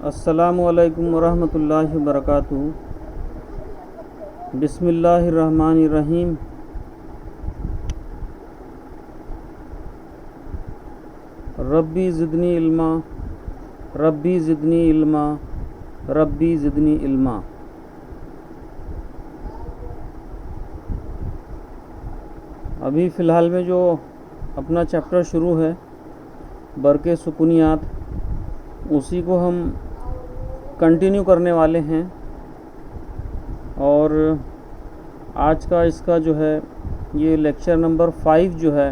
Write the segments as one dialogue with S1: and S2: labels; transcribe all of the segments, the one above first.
S1: अस्सलामुअलैकुम वरहमतुल्लाहि वबरकातुहू। बिस्मिल्लाहिर्रहमानिर्रहीम। रब्बी ज़िदनी इल्मा, रब्बी ज़िदनी इल्मा, रब्बी ज़िदनी इल्मा। अभी फ़िलहाल में जो अपना चैप्टर शुरू है बरके सुकुनियात, उसी को हम कंटिन्यू करने वाले हैं। और आज का इसका जो है ये लेक्चर नंबर 5 जो है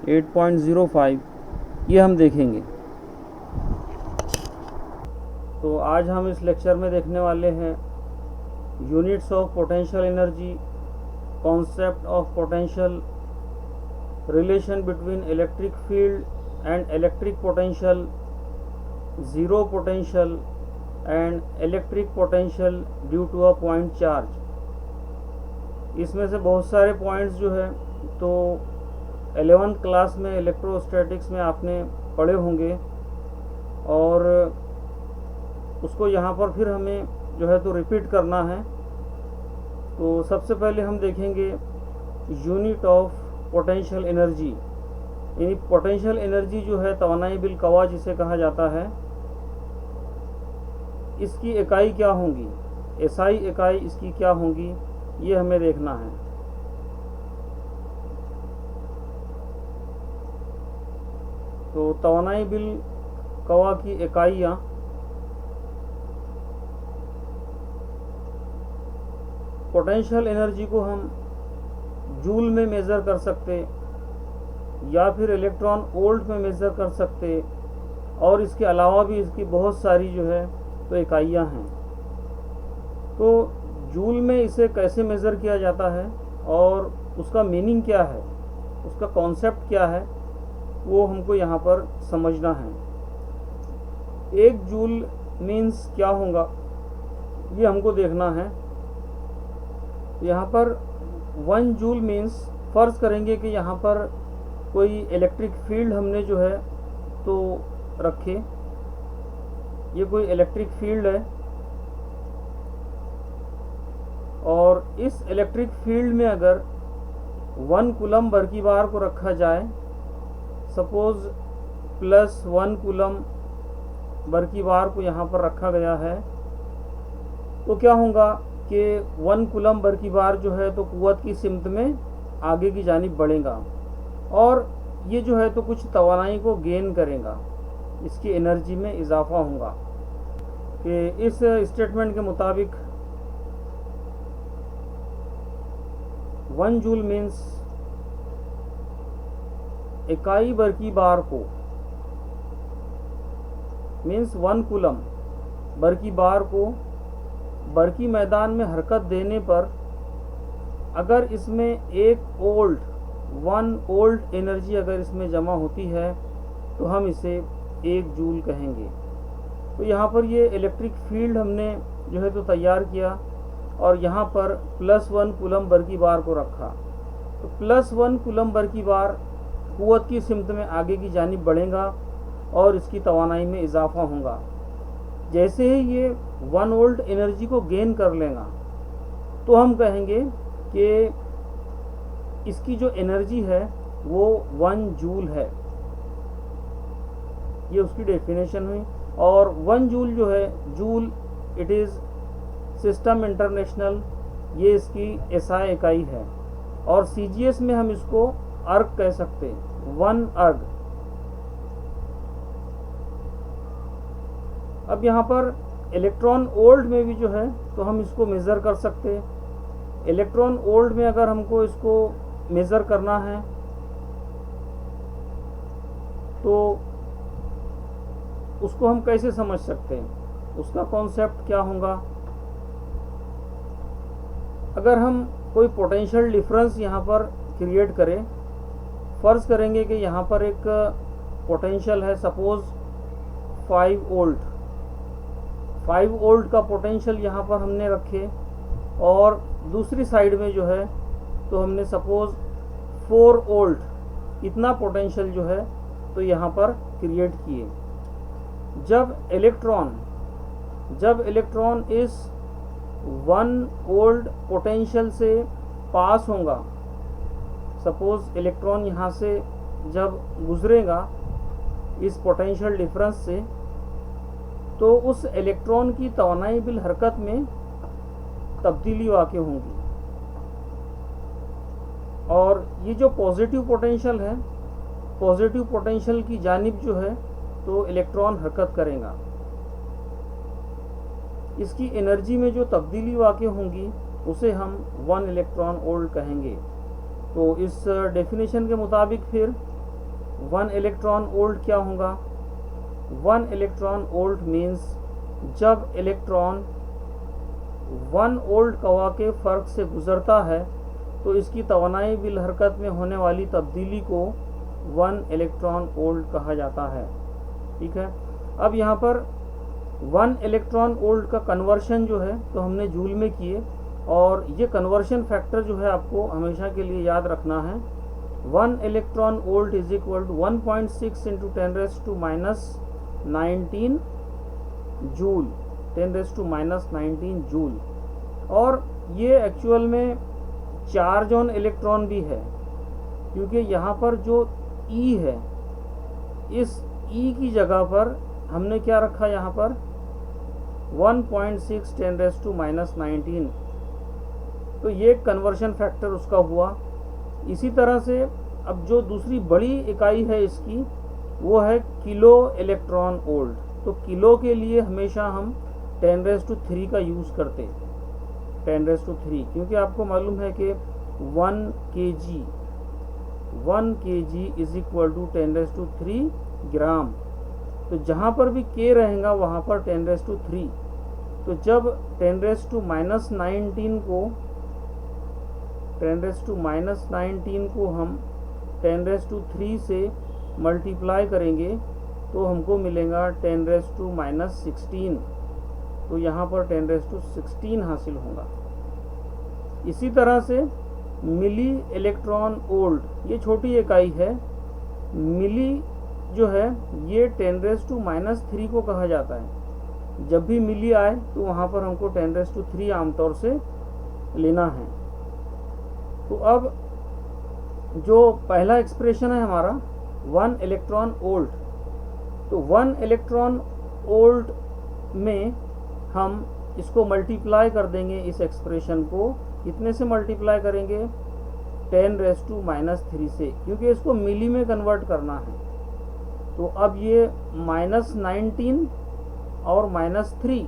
S1: 8.05 ये हम देखेंगे। तो आज हम इस लेक्चर में देखने वाले हैं units of potential energy, concept of potential, relation between electric field and electric potential, zero potential and electric potential due to a point charge. इसमें से बहुत सारे पॉइंट्स जो है तो 11th क्लास में इलेक्ट्रोस्टैटिक्स में आपने पढ़े होंगे, और उसको यहाँ पर फिर हमें जो है तो रिपीट करना है। तो सबसे पहले हम देखेंगे यूनिट ऑफ पोटेंशियल एनर्जी। यानी पोटेंशियल एनर्जी जो है तवानाई बिल कवा जिसे कहा जाता है, इसकी इकाई क्या होंगी, एसआई इकाई इसकी क्या होंगी, ये हमें देखना है। तो तवानाई बिल कवा की इकाइयाँ पोटेंशियल एनर्जी को हम जूल में मेज़र कर सकते, या फिर इलेक्ट्रॉन वोल्ट में मेज़र कर सकते, और इसके अलावा भी इसकी बहुत सारी जो है तो इकाइयाँ हैं। तो जूल में इसे कैसे मेज़र किया जाता है और उसका मीनिंग क्या है, उसका कॉन्सेप्ट क्या है, वो हमको यहाँ पर समझना है। एक जूल मीन्स क्या होगा ये हमको देखना है। यहाँ पर 1 जूल मीन्स फ़र्ज़ करेंगे कि यहाँ पर कोई इलेक्ट्रिक फील्ड हमने जो है तो रखे, ये कोई इलेक्ट्रिक फील्ड है, और इस इलेक्ट्रिक फील्ड में अगर 1 कूलम बरकी बार को रखा जाए, सपोज़ +1 कूलम बरकी बार को यहाँ पर रखा गया है, तो क्या होगा कि 1 कूलम बरकी बार जो है तो कुव्वत की सिमत में आगे की जानिब बढ़ेगा, और ये जो है तो कुछ तवानाई को गेन करेगा, इसकी एनर्जी में इजाफा होगा। कि इस स्टेटमेंट के मुताबिक 1 जूल मीन्स इकाई बरकी बार को, मीन्स 1 कूलम बरकी बार को बरकी मैदान में हरकत देने पर अगर इसमें 1 वोल्ट एनर्जी अगर इसमें जमा होती है तो हम इसे 1 जूल कहेंगे। तो यहाँ पर ये इलेक्ट्रिक फील्ड हमने जो है तो तैयार किया, और यहाँ पर +1 कूलम बरकी बार को रखा, तो +1 कूलम बरकी बार कुव्वत की सिमत में आगे की जानिब बढ़ेगा और इसकी तवानाई में इजाफा होगा। जैसे ही ये 1 वोल्ट एनर्जी को गेन कर लेगा तो हम कहेंगे कि इसकी जो एनर्जी है वो 1 जूल है। ये उसकी डेफिनेशन हुई। और 1 जूल जो है, joule it is system international, ये इसकी एसआई इकाई है, और सीजीएस में हम इसको अर्ग कह सकते, 1 अर्ग। अब यहाँ पर इलेक्ट्रॉन वोल्ट में भी जो है तो हम इसको मेज़र कर सकते। इलेक्ट्रॉन वोल्ट में अगर हमको इसको मेज़र करना है तो उसको हम कैसे समझ सकते हैं, उसका कॉन्सेप्ट क्या होगा। अगर हम कोई पोटेंशियल डिफरेंस यहाँ पर क्रिएट करें, फ़र्ज़ करेंगे कि यहाँ पर एक पोटेंशियल है, सपोज़ 5 वोल्ट। 5 वोल्ट का पोटेंशियल यहाँ पर हमने रखे, और दूसरी साइड में जो है तो हमने सपोज़ 4 वोल्ट इतना पोटेंशियल जो है तो यहाँ पर क्रिएट किए। जब इलेक्ट्रॉन जब इलेक्ट्रॉन इस 1 वोल्ट पोटेंशियल से पास होगा, सपोज इलेक्ट्रॉन यहाँ से जब गुजरेगा इस पोटेंशियल डिफरेंस से, तो उस इलेक्ट्रॉन की तवानाई बिल हरकत में तब्दीली वाक़ होंगी, और ये जो पॉजिटिव पोटेंशियल है, पॉजिटिव पोटेंशियल की जानिब जो है तो इलेक्ट्रॉन हरकत करेगा। इसकी एनर्जी में जो तब्दीली वाक़ होंगी उसे हम 1 इलेक्ट्रॉन वोल्ट कहेंगे। तो इस डेफिनेशन के मुताबिक फिर 1 इलेक्ट्रॉन वोल्ट क्या होगा? 1 इलेक्ट्रॉन वोल्ट मीन्स जब इलेक्ट्रॉन 1 वोल्ट कवा के फ़र्क से गुज़रता है तो इसकी तवानाई बिल हरकत में होने वाली तब्दीली को 1 इलेक्ट्रॉन वोल्ट कहा जाता है। ठीक है, अब यहाँ पर 1 इलेक्ट्रॉन वोल्ट का कन्वर्शन जो है तो हमने जूल में किए, और ये कन्वर्शन फैक्टर जो है आपको हमेशा के लिए याद रखना है। 1 electron volt is equal to 1.6 into 10⁻⁻19 joule, 10⁻⁻19 joule. और ये एक्चुअल में चार्ज ऑन इलेक्ट्रॉन भी है, क्योंकि यहाँ पर जो E है, इस E की जगह पर हमने क्या रखा यहाँ पर 1.6 10⁻⁻19, तो ये कन्वर्शन फैक्टर उसका हुआ। इसी तरह से अब जो दूसरी बड़ी इकाई है इसकी, वो है किलो इलेक्ट्रॉन वोल्ट। तो किलो के लिए हमेशा हम 10⁻³ का यूज़ करते, 10⁻³ क्योंकि आपको मालूम है कि 1 kg इज इक्वल टू 10⁻³ ग्राम। तो जहाँ पर भी k रहेगा वहाँ पर 10⁻³ तो जब 10⁻⁻19 को हम 10⁻³ से मल्टीप्लाई करेंगे तो हमको मिलेगा 10⁻⁻16, तो यहाँ पर 10⁻16 हासिल होगा। इसी तरह से मिली इलेक्ट्रॉन वोल्ट, ये छोटी इकाई है, मिली जो है ये 10⁻³ को कहा जाता है। जब भी मिली आए तो वहाँ पर हमको 10⁻³ आमतौर से लेना है। तो अब जो पहला एक्सप्रेशन है हमारा 1 इलेक्ट्रॉन वोल्ट, तो 1 इलेक्ट्रॉन वोल्ट में हम इसको मल्टीप्लाई कर देंगे, इस एक्सप्रेशन को कितने से मल्टीप्लाई करेंगे 10⁻³ से, क्योंकि इसको मिली में कन्वर्ट करना है। तो अब ये -19 और -3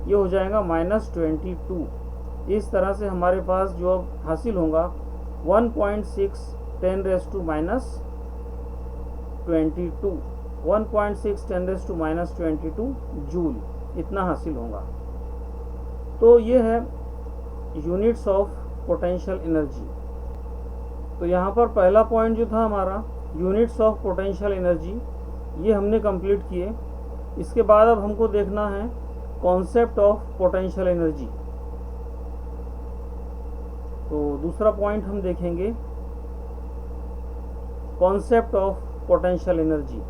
S1: ये हो जाएगा -22। इस तरह से हमारे पास जो अब हासिल होगा 1.6 10⁻22, 1.6 10⁻22 जूल, इतना हासिल होगा। तो ये है यूनिट्स ऑफ पोटेंशियल एनर्जी। तो यहाँ पर पहला पॉइंट जो था हमारा यूनिट्स ऑफ पोटेंशियल एनर्जी, ये हमने कंप्लीट किए। इसके बाद अब हमको देखना है कॉन्सेप्ट ऑफ पोटेंशियल एनर्जी। तो दूसरा पॉइंट हम देखेंगे concept of potential energy.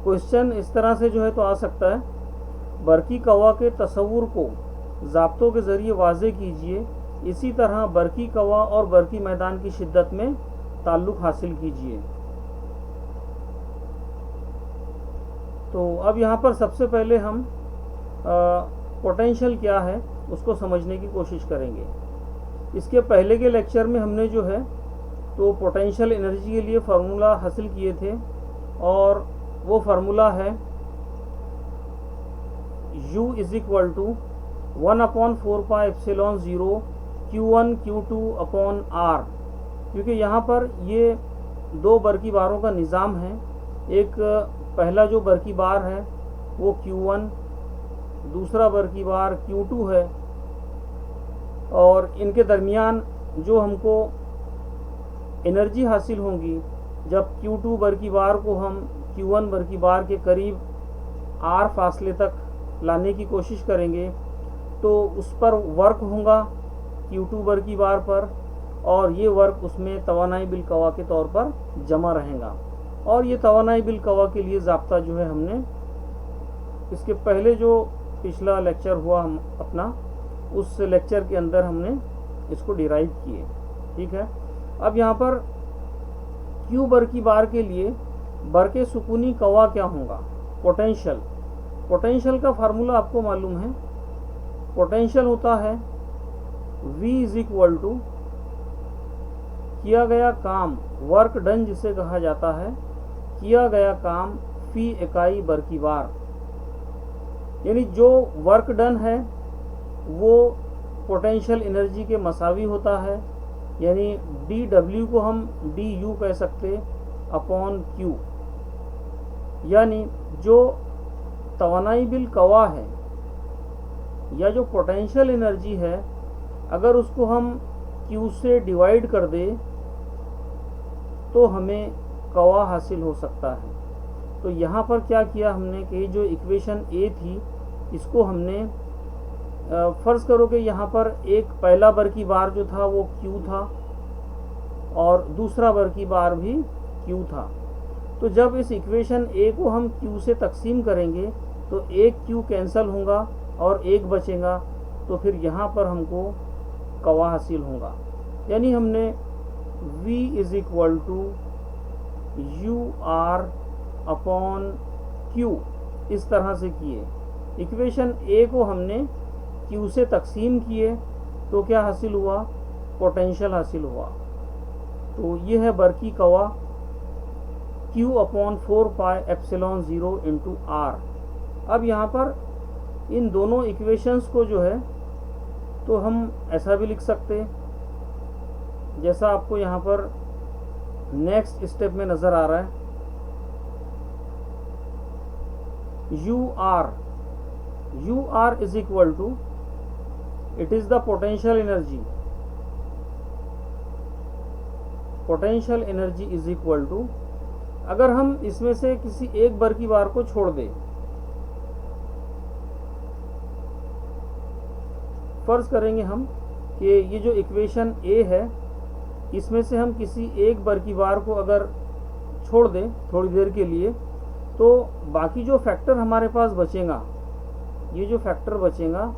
S1: Question इस तरह से जो है तो आ सकता है, बरकी कवा के तस्वुर को ज़ाब्तों के ज़रिए वाज़े कीजिए, इसी तरह बरकी कवा और बरकी मैदान की शिद्दत में ताल्लुक़ हासिल कीजिए। तो अब यहाँ पर सबसे पहले हम पोटेंशियल क्या है उसको समझने की कोशिश करेंगे। इसके पहले के लेक्चर में हमने जो है तो पोटेंशियल एनर्जी के लिए फार्मूला हासिल किए थे, और वो फार्मूला है U is equal to 1/4πε0 Q1 Q2/R, क्योंकि यहाँ पर ये दो बरकी बारों का निज़ाम है। एक पहला जो बरकी बार है वो Q1, दूसरा बरकी बार Q2 है, और इनके दरमियान जो हमको एनर्जी हासिल होगी जब Q2 बरकी बार को हम Q1 बरकी बार के करीब R फासले तक लाने की कोशिश करेंगे, तो उस पर वर्क होगा Q2 बरकी बार पर, और ये वर्क उसमें तवानाई बिल कवा के तौर पर जमा रहेगा। और ये तवानाई बिल कवा के लिए ज़ाब्ता जो है हमने इसके पहले जो पिछला लेक्चर हुआ हम अपना, उस लेक्चर के अंदर हमने इसको डिराइव किए। ठीक है, अब यहाँ पर क्यू बरकी बार के लिए बरके सुकूनी कवा क्या होगा? पोटेंशियल। पोटेंशियल का फार्मूला आपको मालूम है, पोटेंशियल होता है V इज इक्वल टू किया गया काम, वर्क डन जिसे कहा जाता है, किया गया काम फी इकाई बरकी बार। यानी जो वर्क डन है वो पोटेंशियल एनर्जी के मसावी होता है, यानी dW को हम du कह सकते अपॉन Q। यानी जो तवानाई बिल कवा है या जो पोटेंशियल एनर्जी है, अगर उसको हम Q से डिवाइड कर दे तो हमें कवा हासिल हो सकता है। तो यहाँ पर क्या किया हमने कि जो इक्वेशन A थी इसको हमने फ़र्ज़ करो कि यहाँ पर एक पहला बरकी बार जो था वो Q था और दूसरा बरकी बार भी Q था। तो जब इस इक्वेशन A को हम Q से तकसीम करेंगे तो एक Q कैंसिल होगा और एक बचेगा, तो फिर यहाँ पर हमको कवा हासिल होगा। यानी हमने V is equal to UR upon Q इस तरह से किए। इक्वेशन A को हमने Q से तकसीम किए तो क्या हासिल हुआ? पोटेंशियल हासिल हुआ। तो ये है बरकी कवा Q upon 4 pi epsilon 0 into R। अब यहाँ पर इन दोनों इक्वेशंस को जो है तो हम ऐसा भी लिख सकते हैं जैसा आपको यहाँ पर नेक्स्ट स्टेप में नज़र आ रहा है। UR is equal to, it is the potential energy. Potential energy is equal to, अगर हम इसमें से किसी एक बरकी बार को छोड़ दें, फर्ज करेंगे हम कि ये जो इक्वेशन A है इसमें से हम किसी एक बरकी बार को अगर छोड़ दें थोड़ी देर के लिए, तो बाकी जो फैक्टर हमारे पास बचेगा, ये जो फैक्टर बचेगा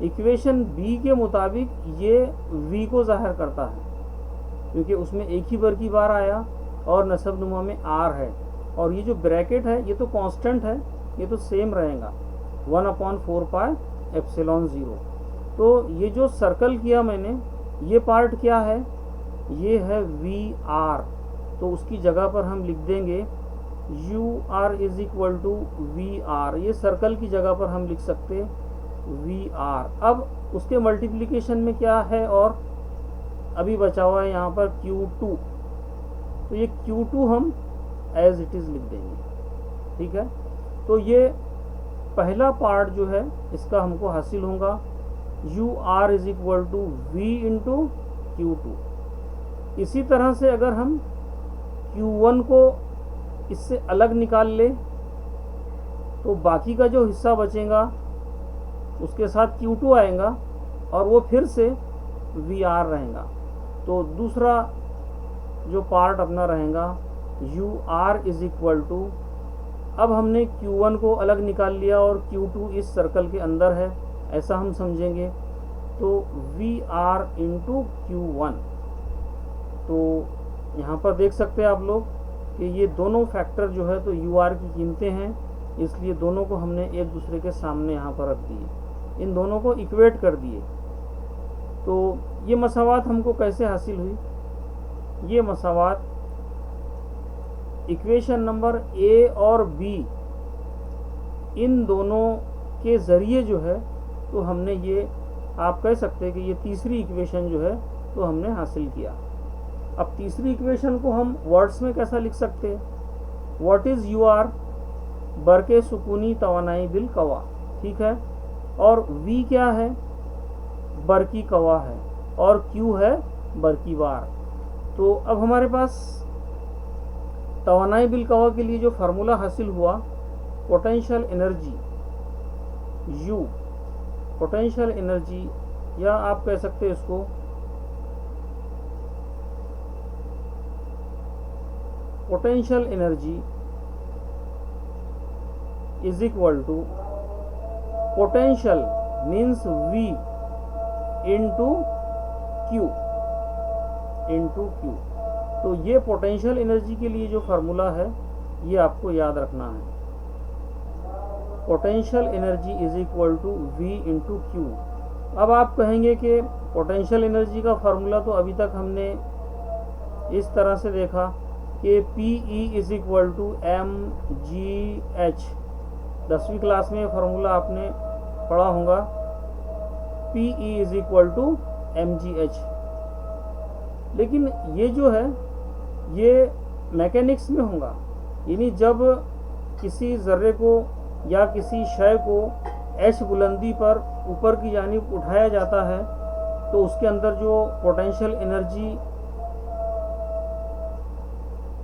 S1: इक्वेशन B के मुताबिक ये V को ज़ाहिर करता है, क्योंकि उसमें एक ही बरकी बार आया और नसब नुमा में R है, और ये जो ब्रैकेट है ये तो कांस्टेंट है, ये तो सेम रहेगा 1/4 पाई एप्सिलॉन 0। तो ये जो सर्कल किया मैंने, ये पार्ट क्या है? ये है VR। तो उसकी जगह पर हम लिख देंगे UR is equal to VR। ये सर्कल की जगह पर हम लिख सकते VR। अब उसके मल्टीप्लिकेशन में क्या है और अभी बचा हुआ है यहाँ पर Q2, तो ये Q2 हम एज इट इज़ लिख देंगे। ठीक है, तो ये पहला पार्ट जो है इसका हमको हासिल होगा UR is equal to V into Q2। इसी तरह से अगर हम Q1 को इससे अलग निकाल ले तो बाकी का जो हिस्सा बचेगा उसके साथ Q2 आएगा और वो फिर से VR रहेगा। तो दूसरा जो पार्ट अपना रहेगा UR इज इक्वल टू, अब हमने Q1 को अलग निकाल लिया और Q2 इस सर्कल के अंदर है, ऐसा हम समझेंगे, तो VR इंटू Q1। तो यहाँ पर देख सकते हैं आप लोग कि ये दोनों फैक्टर जो है तो UR की कीमतें हैं, इसलिए दोनों को हमने एक दूसरे के सामने यहाँ पर रख दिए, इन दोनों को इक्वेट कर दिए। तो ये मसावात हमको कैसे हासिल हुई? ये मसावात इक्वेशन नंबर A और B इन दोनों के ज़रिए जो है तो हमने ये, आप कह सकते हैं कि ये तीसरी इक्वेशन जो है तो हमने हासिल किया। अब तीसरी इक्वेशन को हम वर्ड्स में कैसा लिख सकते हैं? What is UR? बरके सुकूनी तवानाई बिल कवा। ठीक है, और V क्या है? बरकी कवा है, और Q है बरकी बार। तो अब हमारे पास तवानाई बिल कवा के लिए जो फार्मूला हासिल हुआ, potential energy U, potential energy, या आप कह सकते हैं इसको potential energy is equal to potential means V into Q into Q। तो ये पोटेंशियल एनर्जी के लिए जो फार्मूला है ये आपको याद रखना है। Potential energy is equal to V into Q। अब आप कहेंगे कि पोटेंशियल एनर्जी का फार्मूला तो अभी तक हमने इस तरह से देखा कि PE is equal to mgh। 10वीं क्लास में फार्मूला आपने पढ़ा होगा, PE is equal to mgh। लेकिन ये जो है ये मैकेनिक्स में होगा, यानी जब किसी ज़र्रे को या किसी शय को h बुलंदी पर ऊपर की जानिब उठाया जाता है तो उसके अंदर जो पोटेंशियल एनर्जी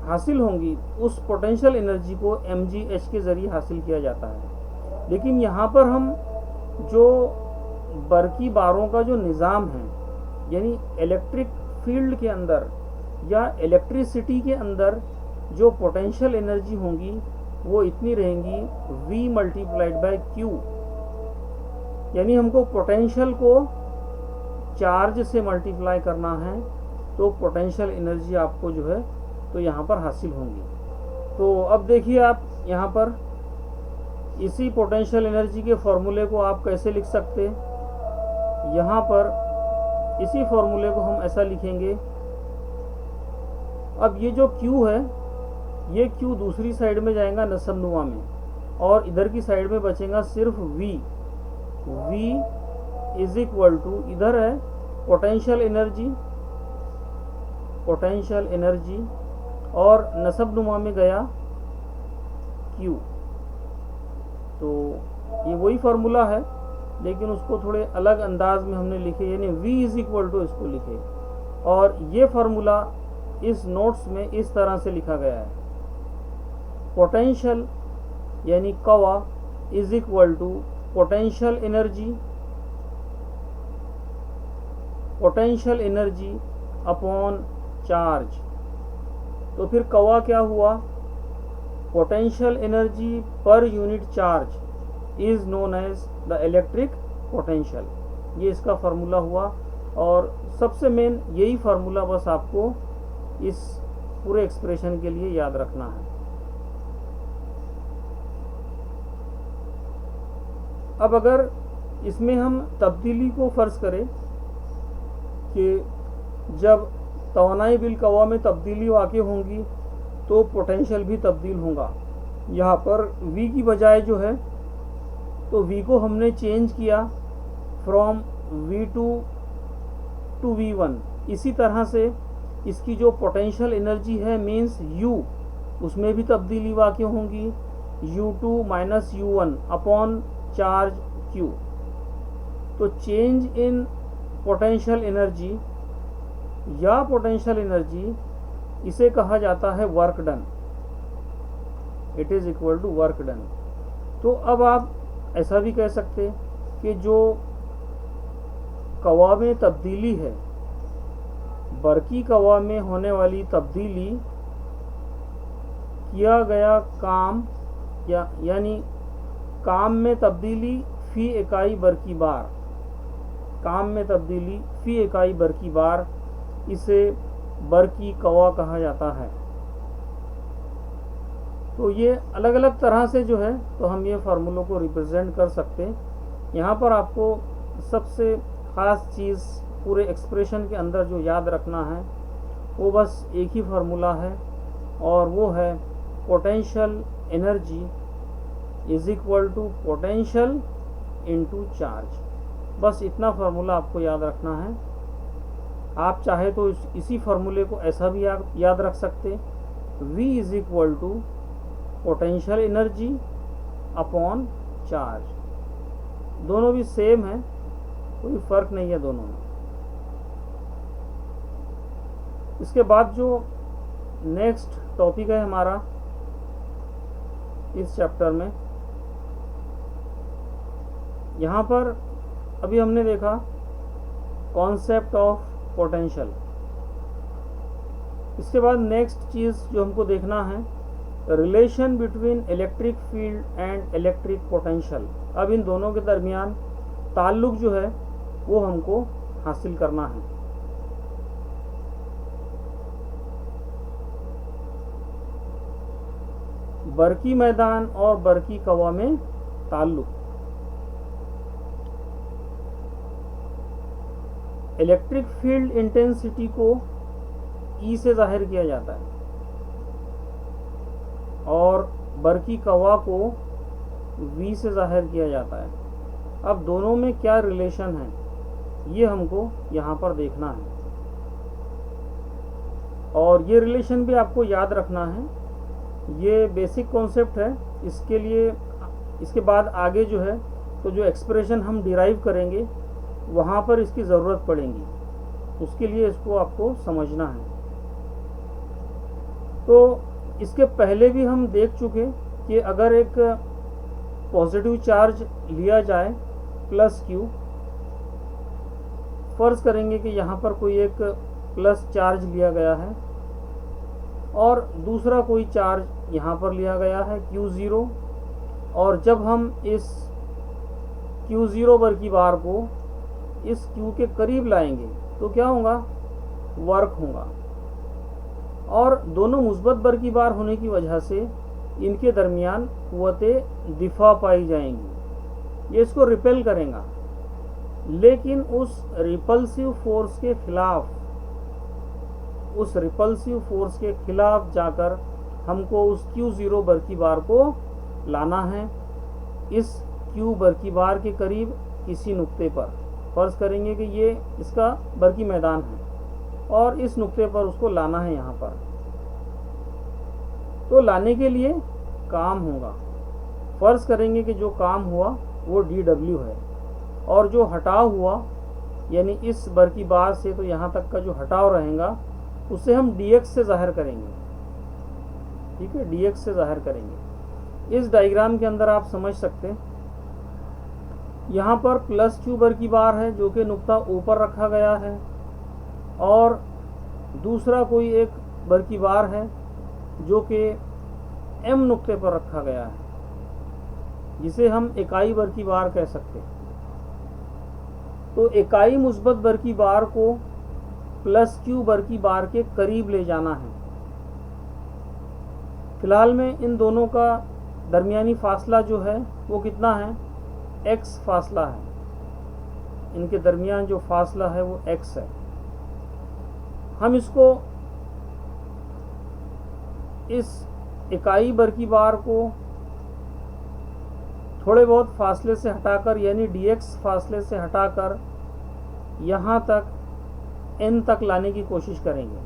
S1: हासिल होंगी उस पोटेंशियल एनर्जी को mgh के ज़रिए हासिल किया जाता है। लेकिन यहाँ पर हम जो बरकी बारों का जो निज़ाम है, यानी इलेक्ट्रिक फील्ड के अंदर या इलेक्ट्रिसिटी के अंदर जो पोटेंशियल एनर्जी होंगी वो इतनी रहेंगी V मल्टीप्लाइड बाय Q। यानी हमको पोटेंशियल को चार्ज से मल्टीप्लाई करना है तो पोटेंशियल एनर्जी आपको जो है तो यहाँ पर हासिल होंगी। तो अब देखिए आप यहाँ पर इसी पोटेंशियल एनर्जी के फॉर्मूले को आप कैसे लिख सकते हैं। यहाँ पर इसी फॉर्मूले को हम ऐसा लिखेंगे। अब ये जो Q है ये Q दूसरी साइड में जाएगा नसबनुमा में और इधर की साइड में बचेगा सिर्फ V। V is equal to इधर है पोटेंशियल एनर्जी और नसबनुमा में गया Q। तो ये वही फार्मूला है लेकिन उसको थोड़े अलग अंदाज में हमने लिखे, यानी V इज इक्वल टू इसको लिखे। और ये फार्मूला इस नोट्स में इस तरह से लिखा गया है, पोटेंशियल यानी कवा is equal to potential energy upon charge. तो फिर कवा क्या हुआ, पोटेंशियल एनर्जी पर unit charge is known as the electric potential. ये इसका फार्मूला हुआ और सबसे मेन यही फार्मूला बस आपको इस पूरे एक्सप्रेशन के लिए याद रखना है। अब अगर इसमें हम तब्दीली को फर्ज करें कि जब तवानाई बिल कवा में तब्दीली वाक़ई होंगी तो पोटेंशियल भी तब्दील होगा। यहाँ पर V की बजाय जो है तो V को हमने चेंज किया फ्रॉम V2 टू V1। इसी तरह से इसकी जो पोटेंशियल एनर्जी है मीन्स U, उसमें भी तब्दीली वाक़ई होंगी U2 minus U1 upon charge Q। तो चेंज इन पोटेंशियल एनर्जी या पोटेंशियल एनर्जी इसे कहा जाता है work done. It is equal to work done. तो अब आप ऐसा भी कह सकते कि जो कवा में तब्दीली है, बरकी कवा में होने वाली तब्दीली किया गया काम यानी काम में तब्दीली फी इकाई बरकी बार, काम में तब्दीली फी इकाई बरकी बार, इसे बरकी कवा कहा जाता है। तो ये अलग अलग तरह से जो है तो हम ये फार्मूलों को रिप्रेजेंट कर सकते हैं। यहाँ पर आपको सबसे ख़ास चीज़ पूरे एक्सप्रेशन के अंदर जो याद रखना है वो बस एक ही फार्मूला है और वो है potential energy is equal to potential into charge. बस इतना फार्मूला आपको याद रखना है। आप चाहे तो इसी फार्मूले को ऐसा भी याद रख सकते, V is equal to potential energy upon charge. दोनों भी सेम है, कोई फ़र्क नहीं है दोनों में। इसके बाद जो नेक्स्ट टॉपिक है हमारा इस चैप्टर में, यहाँ पर अभी हमने देखा कॉन्सेप्ट ऑफ पोटेंशियल। इसके बाद नेक्स्ट चीज़ जो हमको देखना है relation between electric field and electric potential. अब इन दोनों के दरमियान ताल्लुक जो है वो हमको हासिल करना है। बरकी मैदान और बरकी कवा में ताल्लुक। इलेक्ट्रिक फील्ड इंटेंसिटी को ई से जाहिर किया जाता है और बरकी कवा को वी से जाहिर किया जाता है। अब दोनों में क्या रिलेशन है ये हमको यहाँ पर देखना है और ये रिलेशन भी आपको याद रखना है। ये बेसिक कॉन्सेप्ट है, इसके लिए इसके बाद आगे जो है तो जो एक्सप्रेशन हम डिराइव करेंगे वहाँ पर इसकी ज़रूरत पड़ेगी, उसके लिए इसको आपको समझना है। तो इसके पहले भी हम देख चुके कि अगर एक पॉजिटिव चार्ज लिया जाए प्लस क्यू, फर्ज करेंगे कि यहाँ पर कोई एक प्लस चार्ज लिया गया है और दूसरा कोई चार्ज यहाँ पर लिया गया है Q0, और जब हम इस Q0 बरकी बार को इस Q के करीब लाएंगे तो क्या होगा, वर्क होगा। और दोनों मुस्बत बरकी बार होने की वजह से इनके दरमियान कुव्वते दिफा पाई जाएंगी, ये इसको रिपेल करेगा। लेकिन उस रिपल्सिव फोर्स के खिलाफ जाकर हमको उस Q0 बरकी बार को लाना है इस Q बरकी बार के करीब किसी नुक्ते पर। फर्ज करेंगे कि ये इसका बरकी मैदान है और इस नुक्ते पर उसको लाना है यहाँ पर। तो लाने के लिए काम होगा, फर्ज करेंगे कि जो काम हुआ वो dW है और जो हटाव हुआ यानी इस बरकी बार से तो यहाँ तक का जो हटाव रहेगा उसे हम dx से जाहिर करेंगे। ठीक है, dx से जाहिर करेंगे। इस डायग्राम के अंदर आप समझ सकते हैं यहाँ पर प्लस Q बरकी बार है जो कि नुक्ता ऊपर रखा गया है और दूसरा कोई एक बरकी बार है जो कि M नुक्ते पर रखा गया है, जिसे हम इकाई बरकी बार कह सकते हैं। तो इकाई मुस्बत बरकी बार को प्लस Q बरकी बार के करीब ले जाना है। फिलहाल में इन दोनों का दरमियानी फासला जो है वो कितना है, x फासला है। इनके दरमियान जो फासला है वो x है। हम इसको इस इकाई बरकी बार को थोड़े बहुत फासले से हटाकर यानी dx फासले से हटाकर यहाँ तक n तक लाने की कोशिश करेंगे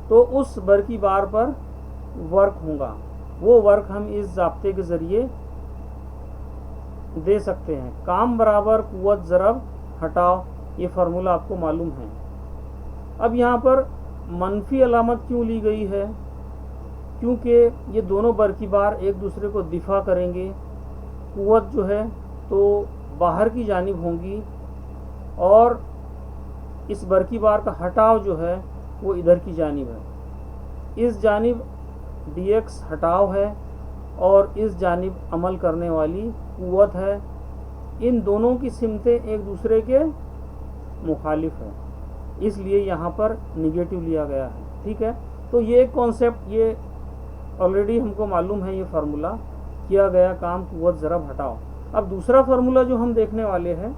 S1: तो उस बरकी बार पर वर्क होगा। वो वर्क हम इस ज़ाब्ते के ज़रिए दे सकते हैं, काम बराबर कुव्वत ज़रब हटाव, ये फार्मूला आपको मालूम है। अब यहाँ पर मनफी अलामत क्यों ली गई है, क्योंकि ये दोनों बरकी बार एक दूसरे को दिफा करेंगे। कुव्वत जो है तो बाहर की जानिब होंगी और इस बरकी बार का हटाव जो है वो इधर की जानिब है। इस जानिब dx हटाव है और इस जानिब अमल करने वाली कुव्वत है। इन दोनों की सिमतें एक दूसरे के मुखालिफ है, इसलिए यहाँ पर निगेटिव लिया गया है। ठीक है, तो ये एक कॉन्सेप्ट ये ऑलरेडी हमको मालूम है, ये फार्मूला किया गया काम कुव्वत ज़रब हटाओ। अब दूसरा फार्मूला जो हम देखने वाले हैं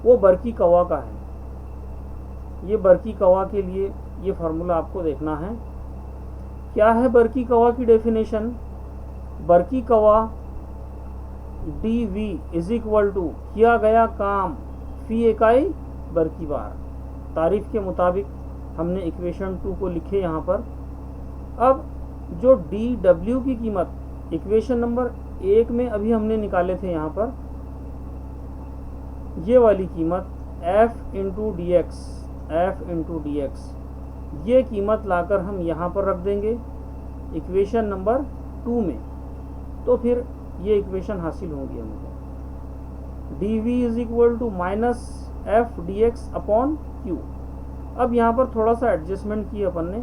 S1: वो बरकी कवा का है। ये बरकी कवा के लिए ये फार्मूला आपको देखना है। क्या है बरकी कवा की डेफिनेशन, बरकी कवा dV इज इक्वल टू किया गया काम फी इकाई बरकी बार। तारीफ के मुताबिक हमने इक्वेशन 2 को लिखे यहाँ पर। अब जो dW की कीमत इक्वेशन नंबर 1 में अभी हमने निकाले थे, यहाँ पर ये वाली कीमत F इंटू dx, ये कीमत लाकर हम यहाँ पर रख देंगे इक्वेशन नंबर 2 में, तो फिर ये इक्वेशन हासिल होगी हमको। dV is equal to minus F d x upon Q. अब यहाँ पर थोड़ा सा एडजस्टमेंट की अपन ने,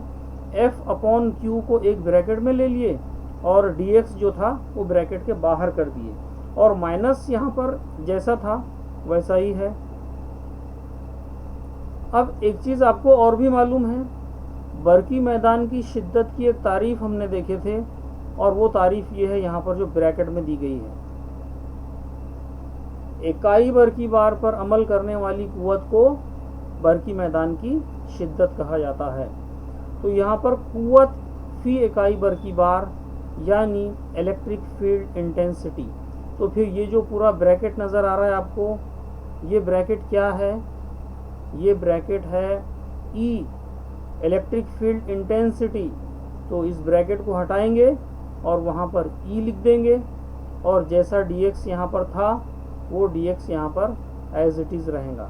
S1: एफ अपॉन क्यू को एक ब्रैकेट में ले लिए और dx जो था वो ब्रैकेट के बाहर कर दिए, और माइनस यहाँ पर जैसा था वैसा ही है। अब एक चीज़ आपको और भी मालूम है, बरकी मैदान की शिद्दत की एक तारीफ हमने देखे थे, और वो तारीफ ये है यहाँ पर जो ब्रैकेट में दी गई है। इकाई बरकी बार पर अमल करने वाली कुव्वत को बरकी मैदान की शिद्दत कहा जाता है। तो यहाँ पर कुव्वत फी इकाई बरकी बार यानी इलेक्ट्रिक फील्ड इंटेंसिटी। तो फिर ये जो पूरा ब्रैकेट नज़र आ रहा है आपको, ये ब्रैकेट क्या है? ये ब्रैकेट है ई, इलेक्ट्रिक फील्ड इंटेंसिटी। तो इस ब्रैकेट को हटाएंगे और वहाँ पर ई लिख देंगे, और जैसा dx यहाँ पर था वो dx यहाँ पर एज इट इज़ रहेगा।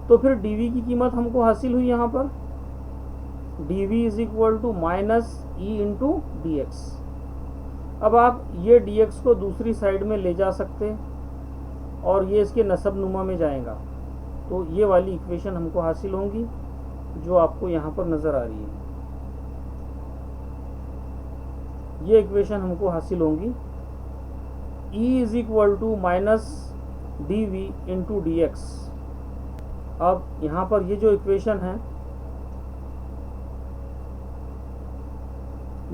S1: तो फिर dv की कीमत हमको हासिल हुई यहाँ पर, dv is equal to minus E into d x. अब आप ये dx को दूसरी साइड में ले जा सकते और ये इसके नसब नुमा में जाएगा, तो ये वाली इक्वेशन हमको हासिल होंगी जो आपको यहाँ पर नज़र आ रही है। ये इक्वेशन हमको हासिल होंगी, E is equal to minus d V into d x. अब यहाँ पर ये जो इक्वेशन है,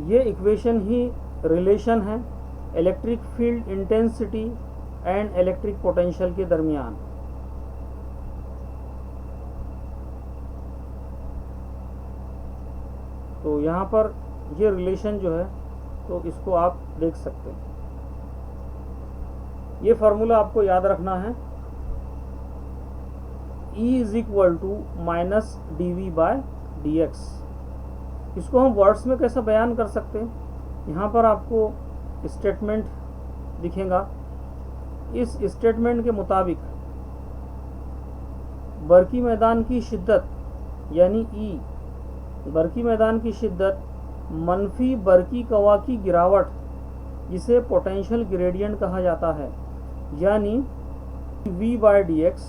S1: ये इक्वेशन ही रिलेशन है electric field intensity and electric potential के दरमियान। तो यहाँ पर ये रिलेशन जो है तो इसको आप देख सकते हैं। ये फार्मूला आपको याद रखना है, E is equal to minus d V by d x. इसको हम वर्ड्स में कैसे बयान कर सकते हैं? यहाँ पर आपको स्टेटमेंट दिखेगा। इस स्टेटमेंट के मुताबिक बरकी मैदान की शिद्दत यानी E, बरकी मैदान की शिद्दत मनफी बरकी कवा की गिरावट, जिसे पोटेंशियल ग्रेडियंट कहा जाता है, यानी V बाय डी एक्स,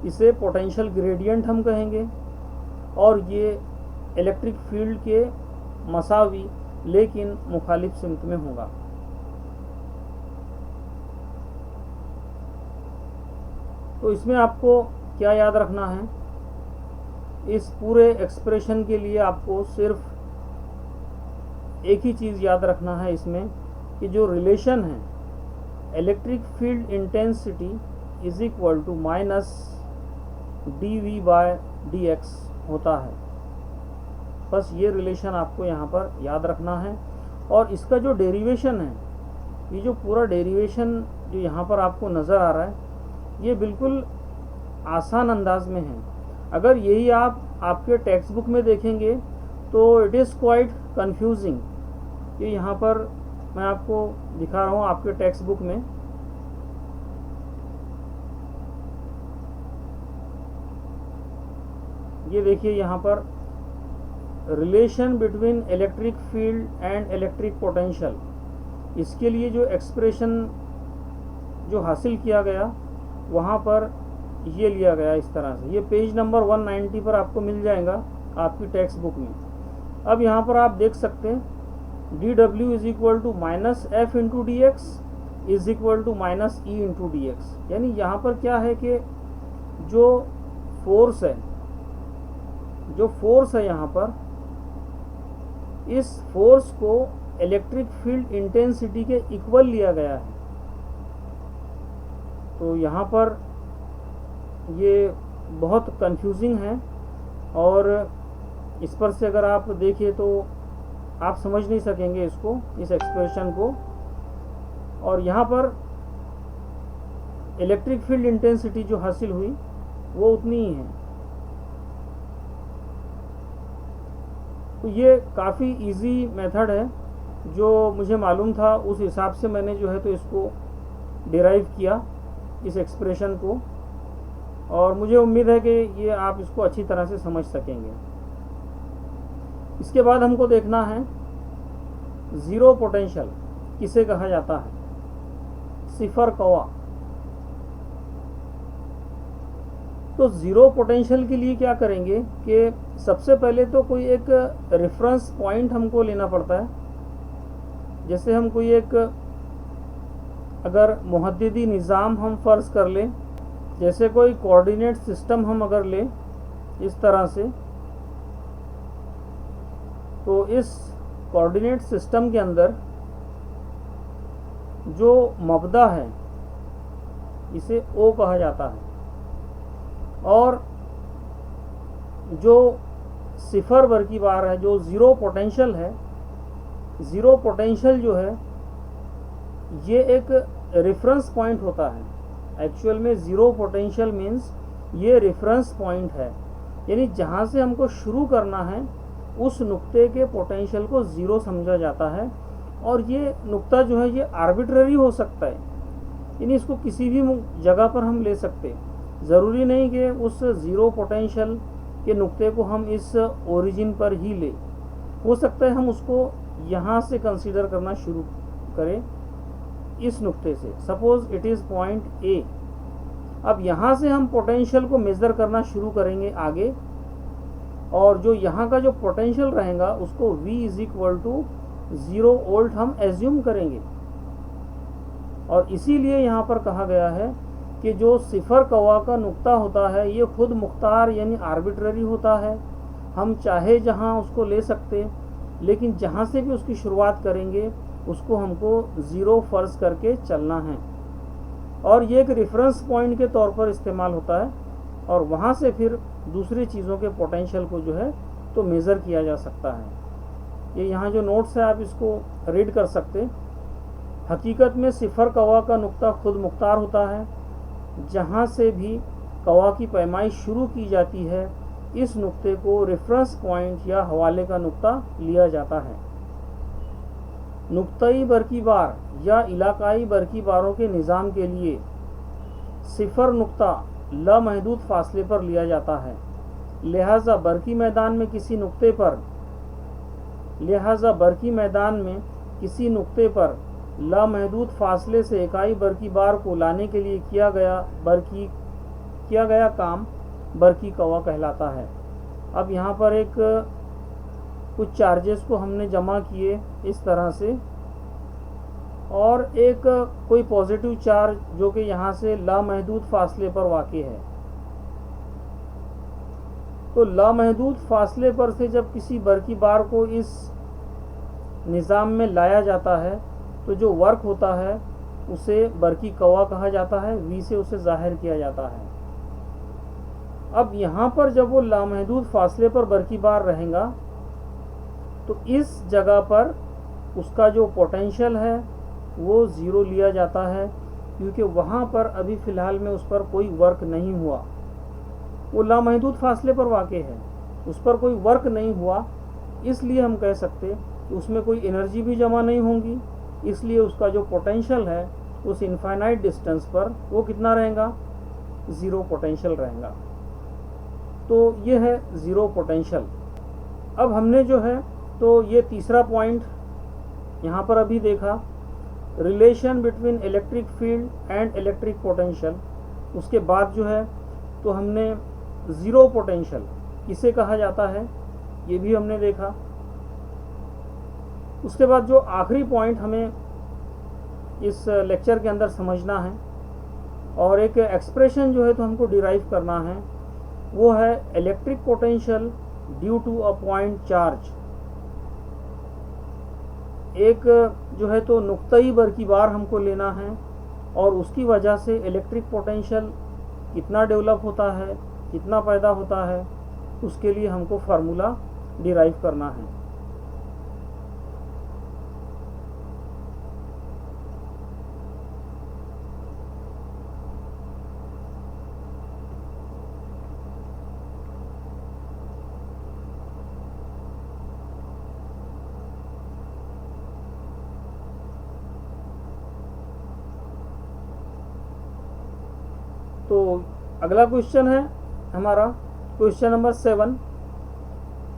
S1: इसे पोटेंशियल ग्रेडियंट हम कहेंगे। और ये इलेक्ट्रिक फील्ड के मसावी लेकिन मुखालिफ सिमत में होगा। तो इसमें आपको क्या याद रखना है? इस पूरे एक्सप्रेशन के लिए आपको सिर्फ एक ही चीज़ याद रखना है इसमें, कि जो रिलेशन है electric field intensity is equal to minus d V by d x होता है। बस ये रिलेशन आपको यहाँ पर याद रखना है। और इसका जो डेरिवेशन है, ये जो पूरा डेरिवेशन जो यहाँ पर आपको नज़र आ रहा है, ये बिल्कुल आसान अंदाज में है। अगर यही आप आपके टेक्स्ट बुक में देखेंगे तो इट इज़ क्वाइट कंफ्यूजिंग। ये यहाँ पर मैं आपको दिखा रहा हूँ आपके टेक्स्ट बुक में। ये देखिए यहाँ पर relation between electric field and electric potential, इसके लिए जो एक्सप्रेशन जो हासिल किया गया वहाँ पर ये लिया गया इस तरह से। ये पेज नंबर 190 पर आपको मिल जाएगा आपकी टेक्स्ट बुक में। अब यहाँ पर आप देख सकते हैं d W is equal to minus F into d x is equal to minus E into d x. यानी यहाँ पर क्या है कि जो फोर्स है यहाँ पर, इस फोर्स को इलेक्ट्रिक फील्ड इंटेंसिटी के इक्वल लिया गया है। तो यहाँ पर ये बहुत कंफ्यूजिंग है, और इस पर से अगर आप देखिए तो आप समझ नहीं सकेंगे इसको, इस एक्सप्रेशन को। और यहाँ पर इलेक्ट्रिक फील्ड इंटेंसिटी जो हासिल हुई वो उतनी ही है। तो ये काफ़ी इजी मेथड है, जो मुझे मालूम था उस हिसाब से मैंने जो है तो इसको डिराइव किया इस एक्सप्रेशन को, और मुझे उम्मीद है कि ये आप इसको अच्छी तरह से समझ सकेंगे। इसके बाद हमको देखना है ज़ीरो पोटेंशियल किसे कहा जाता है, सिफर कवा। तो ज़ीरो पोटेंशियल के लिए क्या करेंगे कि सबसे पहले तो कोई एक रेफरेंस पॉइंट हमको लेना पड़ता है। जैसे हम कोई एक अगर मुहद्दिदी निज़ाम हम फ़र्ज़ कर लें, जैसे कोई कोऑर्डिनेट सिस्टम हम अगर लें इस तरह से, तो इस कोऑर्डिनेट सिस्टम के अंदर जो मबदा है इसे ओ कहा जाता है, और जो सिफर बरकी बार है, जो ज़ीरो पोटेंशियल है, ज़ीरो पोटेंशियल जो है ये एक रेफरेंस पॉइंट होता है। एक्चुअल में ज़ीरो पोटेंशियल मीन्स ये रेफरेंस पॉइंट है, यानी जहाँ से हमको शुरू करना है उस नुक्ते के पोटेंशियल को ज़ीरो समझा जाता है। और ये नुक्ता जो है ये आर्बिट्ररी हो सकता है, यानी इसको किसी भी जगह पर हम ले सकते, ज़रूरी नहीं कि उस ज़ीरो पोटेंशियल के नुक्ते को हम इस ओरिजिन पर ही ले, हो सकता है हम उसको यहाँ से कंसीडर करना शुरू करें इस नुक्ते से। Suppose it is point A. अब यहाँ से हम पोटेंशियल को मेज़र करना शुरू करेंगे आगे, और जो यहाँ का जो पोटेंशियल रहेगा उसको V is equal to 0 volt हम एज्यूम करेंगे। और इसीलिए यहाँ पर कहा गया है कि जो सिफर कवा का नुक्ता होता है ये खुद मुख्तार यानी आर्बिट्ररी होता है, हम चाहे जहाँ उसको ले सकते, लेकिन जहाँ से भी उसकी शुरुआत करेंगे उसको हमको ज़ीरो फ़र्ज़ करके चलना है, और ये एक रेफरेंस पॉइंट के तौर पर इस्तेमाल होता है। और वहाँ से फिर दूसरी चीज़ों के पोटेंशियल को जो है तो मेज़र किया जा सकता है। ये यहाँ जो नोट्स है आप इसको रीड कर सकते। हकीकत में सिफर कवा का नुक्ता खुद मुख्तार होता है, जहाँ से भी कवा की पैमाइश शुरू की जाती है इस नुक्ते को रेफरेंस पॉइंट या हवाले का नुक्ता लिया जाता है। नुक्ताई बरकी बार या इलाकाई बरकी बारों के निज़ाम के लिए सिफर नुक्ता लामहदूद फासले पर लिया जाता है, लिहाजा बरकी मैदान में किसी नुक्ते पर लामहदूद फासले से इकाई बरकी बार को लाने के लिए किया गया काम बरकी कवा कहलाता है। अब यहाँ पर एक कुछ चार्जेस को हमने जमा किए इस तरह से, और एक कोई पॉजिटिव चार्ज जो कि यहाँ से लामहदूद फासले पर वाक़ई है। तो लामहदूद फासले पर से जब किसी बरकी बार को इस निज़ाम में लाया जाता है तो जो वर्क होता है उसे बरकी कवा कहा जाता है, V से उसे ज़ाहिर किया जाता है। अब यहाँ पर जब वो लामहदूद फासले पर बरकी बार रहेगा तो इस जगह पर उसका जो पोटेंशियल है वो ज़ीरो लिया जाता है, क्योंकि वहाँ पर अभी फ़िलहाल में उस पर कोई वर्क नहीं हुआ। वो लामहदूद फासले पर वाक़ई है, उस पर कोई वर्क नहीं हुआ, इसलिए हम कह सकते कि उसमें कोई एनर्जी भी जमा नहीं होगी, इसलिए उसका जो पोटेंशियल है उस इनफाइनाइट डिस्टेंस पर वो कितना रहेगा, ज़ीरो पोटेंशियल रहेगा। तो ये है ज़ीरो पोटेंशियल। अब हमने जो है तो ये तीसरा पॉइंट यहाँ पर अभी देखा, relation between electric field and electric potential. उसके बाद जो है तो हमने ज़ीरो पोटेंशियल किसे कहा जाता है ये भी हमने देखा। उसके बाद जो आखिरी पॉइंट हमें इस लेक्चर के अंदर समझना है और एक एक्सप्रेशन जो है तो हमको डिराइव करना है, वो है electric potential due to a point charge. एक जो है तो नुक्ताई बरकी बार हमको लेना है और उसकी वजह से इलेक्ट्रिक पोटेंशियल कितना डेवलप होता है, कितना पैदा होता है, उसके लिए हमको फार्मूला डिराइव करना है। तो अगला क्वेश्चन है हमारा क्वेश्चन नंबर 7।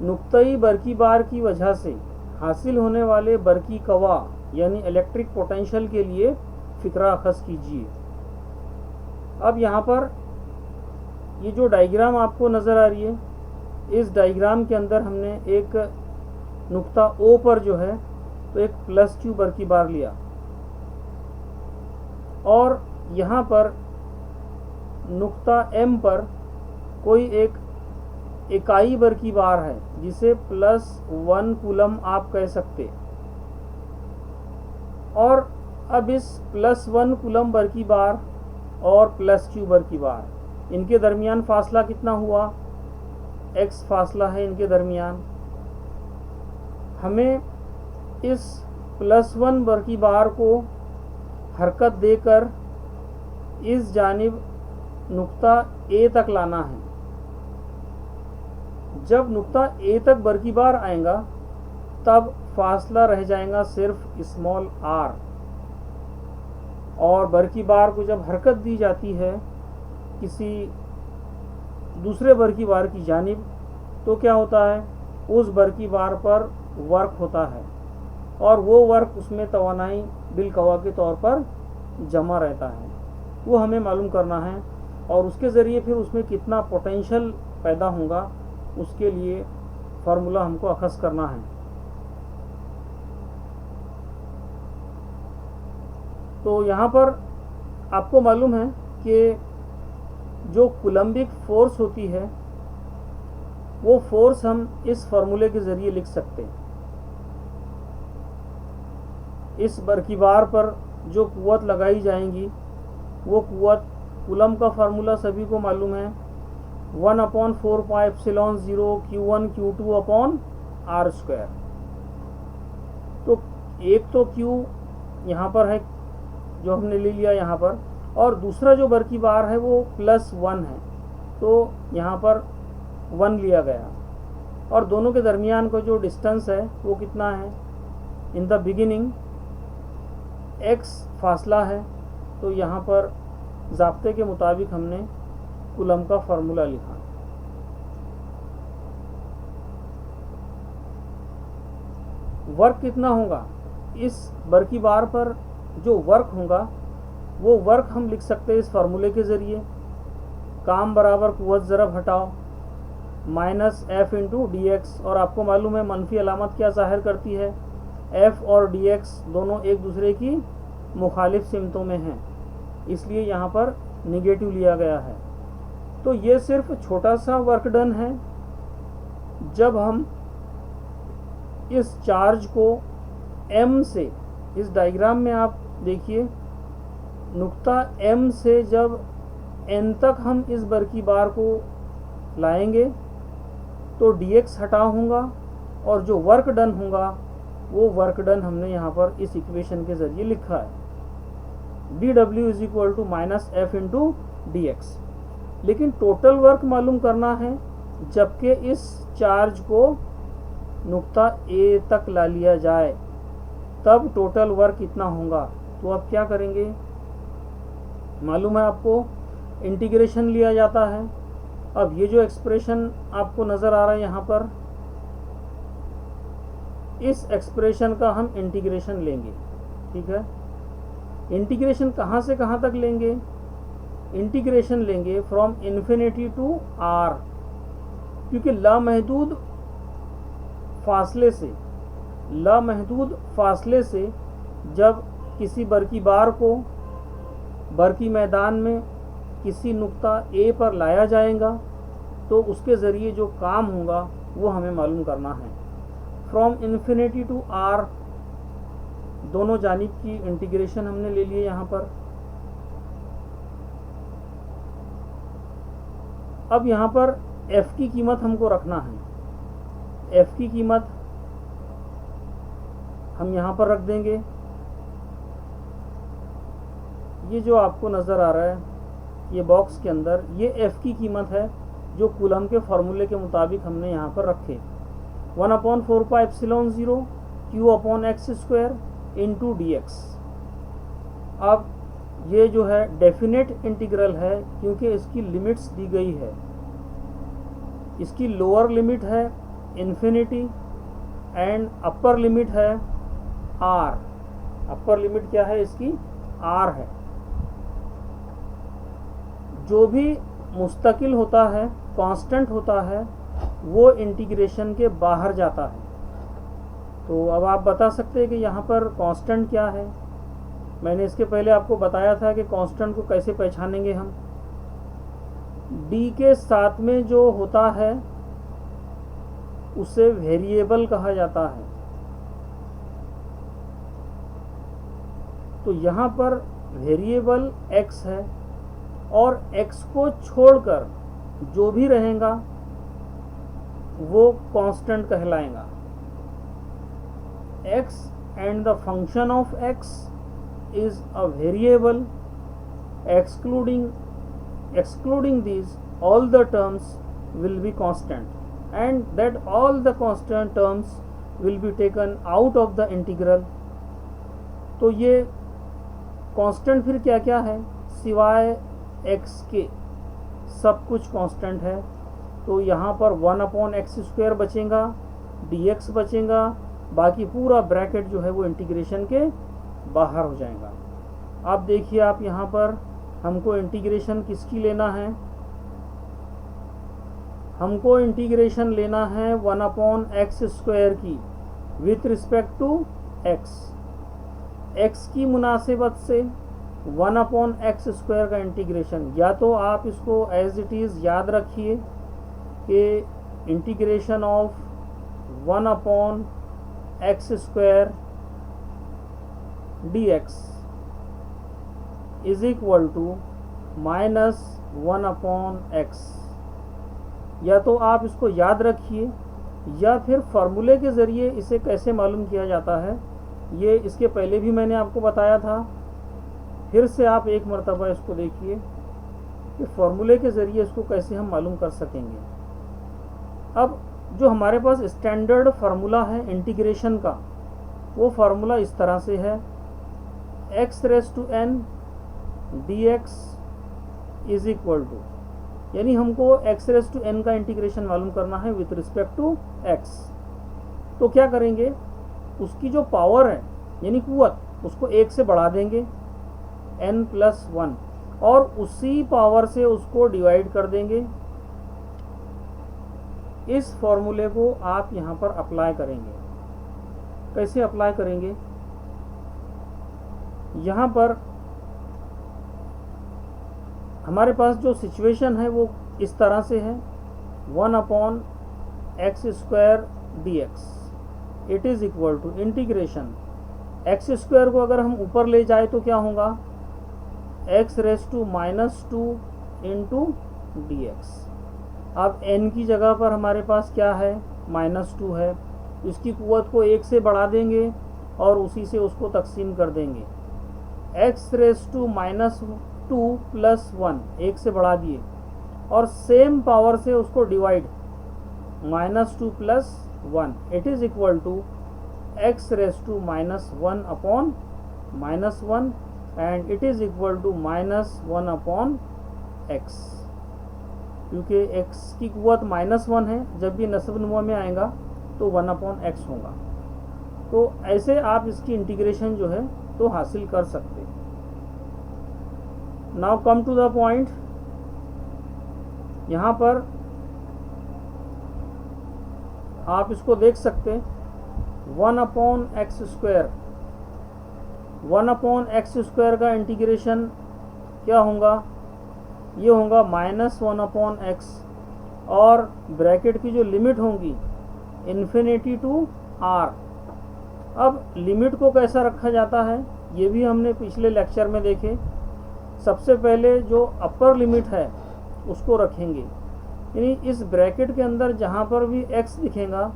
S1: नुक्ताई बरकी बार की वजह से हासिल होने वाले बरकी कवा यानी इलेक्ट्रिक पोटेंशियल के लिए फिक्रा अखज़ कीजिए। अब यहाँ पर ये जो डायग्राम आपको नज़र आ रही है, इस डायग्राम के अंदर हमने एक नुक्ता O पर जो है तो एक प्लस क्यू बर की बार लिया, और यहाँ पर नुक्ता M पर कोई एक इकाई बर की बार है जिसे +1 कूलम आप कह सकते। और अब इस +1 कूलम बर की बार और प्लस क्यू बर की बार, इनके दरमियान फासला कितना हुआ, x फासला है इनके दरमियान। हमें इस +1 बर की बार को हरकत देकर इस जानिब नुक्ता A तक लाना है। जब नुक्ता A तक बर की बार आएगा तब फासला रह जाएगा सिर्फ स्मॉल r, और बर की बार को जब हरकत दी जाती है किसी दूसरे बर की बार की जानिब तो क्या होता है, उस बर की बार पर वर्क होता है, और वो वर्क उसमें तवानाई बिलकवा के तौर पर जमा रहता है। वो हमें मालूम करना है, और उसके ज़रिए फिर उसमें कितना पोटेंशियल पैदा होगा उसके लिए फार्मूला हमको अखज़ करना है। तो यहाँ पर आपको मालूम है कि जो कूलम्बिक फोर्स होती है वो फोर्स हम इस फार्मूले के ज़रिए लिख सकते हैं। इस बर की बार पर जो कुव्वत लगाई जाएंगी वो कुव्वत, कूलम का फार्मूला सभी को मालूम है, 1/4πε0 Q1 Q2/r²। तो एक तो Q यहाँ पर है जो हमने ले लिया यहाँ पर, और दूसरा जो बर की बार है वो +1 है, तो यहाँ पर 1 लिया गया, और दोनों के दरमियान का जो डिस्टेंस है वो कितना है, इन द बिगिनिंग x फासला है, तो यहाँ पर ज़ाब्ते के मुताबिक हमने कूलम का फार्मूला लिखा। वर्क कितना होगा, इस बर की बार पर जो वर्क होगा वो वर्क हम लिख सकते हैं इस फार्मूले के ज़रिए, काम बराबर कुव्वत ज़रब हटाओ -F × dx, और आपको मालूम है मनफी अलामत क्या ज़ाहिर करती है, F और dx दोनों एक दूसरे की मुखालिफ सिमतों में हैं, इसलिए यहाँ पर निगेटिव लिया गया है। तो ये सिर्फ छोटा सा वर्क डन है जब हम इस चार्ज को M से, इस डायग्राम में आप देखिए नुक्ता M से जब N तक हम इस बर की बार को लाएंगे तो dx हटा होगा, और जो वर्क डन होगा वो वर्क डन हमने यहाँ पर इस इक्वेशन के ज़रिए लिखा है, dw = -F × dx। लेकिन टोटल वर्क मालूम करना है जबकि इस चार्ज को नुक्ता A तक ला लिया जाए, तब टोटल वर्क कितना होगा। तो अब क्या करेंगे, मालूम है आपको इंटीग्रेशन लिया जाता है। अब ये जो एक्सप्रेशन आपको नज़र आ रहा है यहाँ पर, इस एक्सप्रेशन का हम इंटीग्रेशन लेंगे, ठीक है। इंटीग्रेशन कहाँ से कहाँ तक लेंगे, इंटीग्रेशन लेंगे फ्रॉम इन्फिनिटी टू r, क्योंकि लामहदूद फासले से जब किसी बर की बार को बर की मैदान में किसी नुक्ता A पर लाया जाएगा तो उसके ज़रिए जो काम होगा वो हमें मालूम करना है। फ्रॉम इन्फिनिटी टू r दोनों जानिब की इंटीग्रेशन हमने ले लिए यहाँ पर। अब यहाँ पर f की कीमत हमको रखना है, f की कीमत हम यहाँ पर रख देंगे। ये जो आपको नज़र आ रहा है ये बॉक्स के अंदर, ये f की कीमत है जो कूलम के फार्मूले के मुताबिक हमने यहाँ पर रखे, 1/4πε0 Q/x² × dx। अब ये जो है डेफिनेट इंटीग्रल है क्योंकि इसकी लिमिट्स दी गई है। इसकी लोअर लिमिट है इन्फिनिटी एंड अपर लिमिट है r। अपर लिमिट क्या है इसकी, r है। जो भी मुस्तकिल होता है, कांस्टेंट होता है, वो इंटीग्रेशन के बाहर जाता है। तो अब आप बता सकते हैं कि यहाँ पर कांस्टेंट क्या है। मैंने इसके पहले आपको बताया था कि कांस्टेंट को कैसे पहचानेंगे हम। डी के साथ में जो होता है उसे वेरिएबल कहा जाता है। तो यहाँ पर वेरिएबल x है और x को छोड़कर जो भी रहेगा वो कांस्टेंट कहलाएगा। x and the function of x is a variable. Excluding these, all the terms will be constant, and that all the constant terms will be taken out of the integral. तो ये constant फिर क्या क्या है, सिवाय x के सब कुछ कांस्टेंट है। तो यहाँ पर 1/x² बचेगा, dx बचेगा, बाकी पूरा ब्रैकेट जो है वो इंटीग्रेशन के बाहर हो जाएगा। अब देखिए आप यहाँ पर हमको इंटीग्रेशन किसकी लेना है, हमको इंटीग्रेशन लेना है 1/x² की विथ रिस्पेक्ट टू x की मुनासिबत से 1/x² का इंटीग्रेशन। या तो आप इसको एज इट इज़ याद रखिए कि integration of 1/x² dx is equal to -1/x। या तो आप इसको याद रखिए या फिर फार्मूले के ज़रिए इसे कैसे मालूम किया जाता है, ये इसके पहले भी मैंने आपको बताया था। फिर से आप एक मरतबा इसको देखिए कि फार्मूले के ज़रिए इसको कैसे हम मालूम कर सकेंगे। अब जो हमारे पास स्टैंडर्ड फार्मूला है इंटीग्रेशन का, वो फार्मूला इस तरह से है, x⁻n dx is equal to, यानी हमको x⁻n का इंटीग्रेशन मालूम करना है विथ रिस्पेक्ट टू x। तो क्या करेंगे, उसकी जो पावर है यानी कुव्वत, उसको 1 से बढ़ा देंगे n+1 और उसी पावर से उसको डिवाइड कर देंगे। इस फॉर्मूले को आप यहाँ पर अप्लाई करेंगे। कैसे अप्लाई करेंगे, यहाँ पर हमारे पास जो सिचुएशन है वो इस तरह से है, 1/x² dx it is equal to integration x² को अगर हम ऊपर ले जाए तो क्या होगा, x⁻² इंटू dx। अब n की जगह पर हमारे पास क्या है, -2 है, इसकी कुव्वत को 1 से बढ़ा देंगे और उसी से उसको तकसीम कर देंगे। x⁻² + 1 1 से बढ़ा दिए और सेम पावर से उसको divide, -2 + 1 it is equal to x⁻1/-1 and it is equal to -1/x। क्योंकि x की कुव्वत -1 है, जब भी नस्ब नुमा में आएगा तो 1/x होगा। तो ऐसे आप इसकी इंटीग्रेशन जो है तो हासिल कर सकते। Now come to the point. यहाँ पर आप इसको देख सकते, 1/x² का इंटीग्रेशन क्या होगा, ये होगा -1/x और ब्रैकेट की जो लिमिट होंगी इन्फिनिटी टू r। अब लिमिट को कैसा रखा जाता है ये भी हमने पिछले लेक्चर में देखे। सबसे पहले जो अपर लिमिट है उसको रखेंगे, यानी इस ब्रैकेट के अंदर जहाँ पर भी x दिखेगा